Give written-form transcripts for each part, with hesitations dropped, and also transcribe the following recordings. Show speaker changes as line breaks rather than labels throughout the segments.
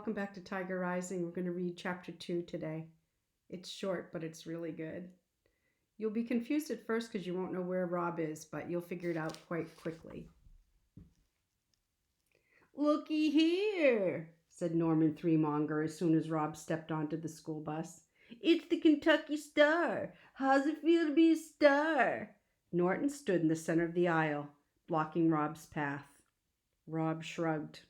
Welcome back to Tiger Rising. We're going to read chapter 2 today. It's short, but it's really good. You'll be confused at first because you won't know where Rob is, but you'll figure it out quite quickly. "Looky here," said Norman Threemonger as soon as Rob stepped onto the school bus. "It's the Kentucky Star. How's it feel to be a star?" Norton stood in the center of the aisle, blocking Rob's path. Rob shrugged.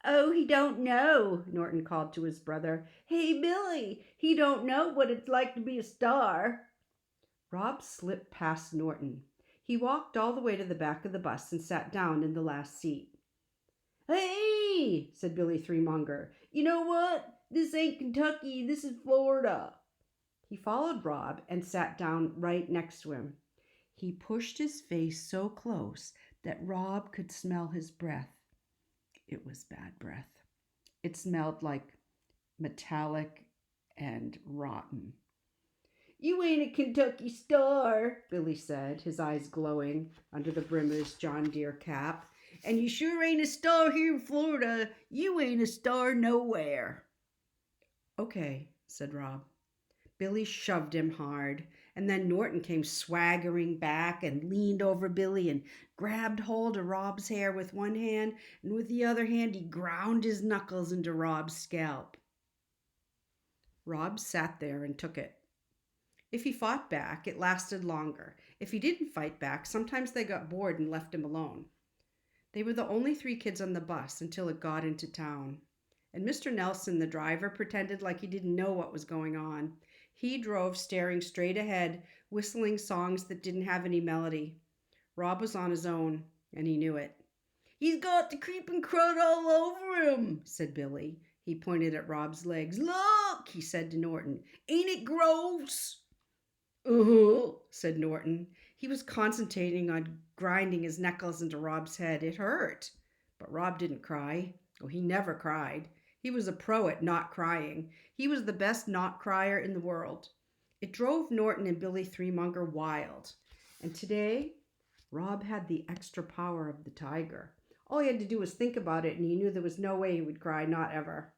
"Oh, he don't know," Norton called to his brother. "Hey, Billy, he don't know what it's like to be a star." Rob slipped past Norton. He walked all the way to the back of the bus and sat down in the last seat. "Hey," said Billy Threemonger. "You know what? This ain't Kentucky, this is Florida." He followed Rob and sat down right next to him. He pushed his face so close that Rob could smell his breath. It was bad breath. It smelled like metallic and rotten. "You ain't a Kentucky Star," Billy said, his eyes glowing under the brim of his John Deere cap. "And you sure ain't a star here in Florida. You ain't a star nowhere." "Okay," said Rob. Billy shoved him hard, and then Norton came swaggering back and leaned over Billy and grabbed hold of Rob's hair with one hand, and with the other hand he ground his knuckles into Rob's scalp. Rob sat there and took it. If he fought back, it lasted longer. If he didn't fight back, sometimes they got bored and left him alone. They were the only 3 kids on the bus until it got into town. And Mr. Nelson, the driver, pretended like he didn't know what was going on. He drove staring straight ahead, whistling songs that didn't have any melody. Rob was on his own, and he knew it. "He's got the creeping crud all over him," said Billy. He pointed at Rob's legs. "Look," he said to Norton. "Ain't it gross?" "Uh-huh," said Norton. He was concentrating on grinding his knuckles into Rob's head. It hurt. But Rob didn't cry. Oh, he never cried. He was a pro at not crying. He was the best not crier in the world. It drove Norton and Billy Threemonger wild. And today, Rob had the extra power of the tiger. All he had to do was think about it, and he knew there was no way he would cry, not ever.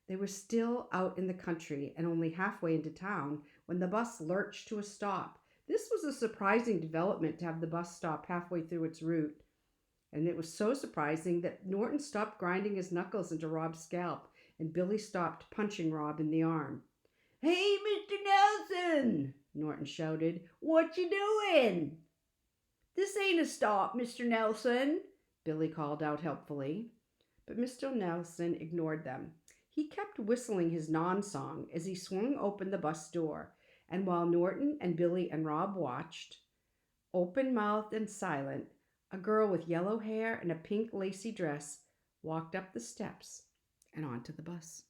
They were still out in the country and only halfway into town when the bus lurched to a stop. This was a surprising development to have the bus stop halfway through its route. And it was so surprising that Norton stopped grinding his knuckles into Rob's scalp and Billy stopped punching Rob in the arm. "Hey, Mr. Nelson!" Norton shouted. "What you doing?" "This ain't a stop, Mr. Nelson," Billy called out helpfully. But Mr. Nelson ignored them. He kept whistling his non-song as he swung open the bus door, and while Norton and Billy and Rob watched, open-mouthed and silent, a girl with yellow hair and a pink lacy dress walked up the steps and onto the bus.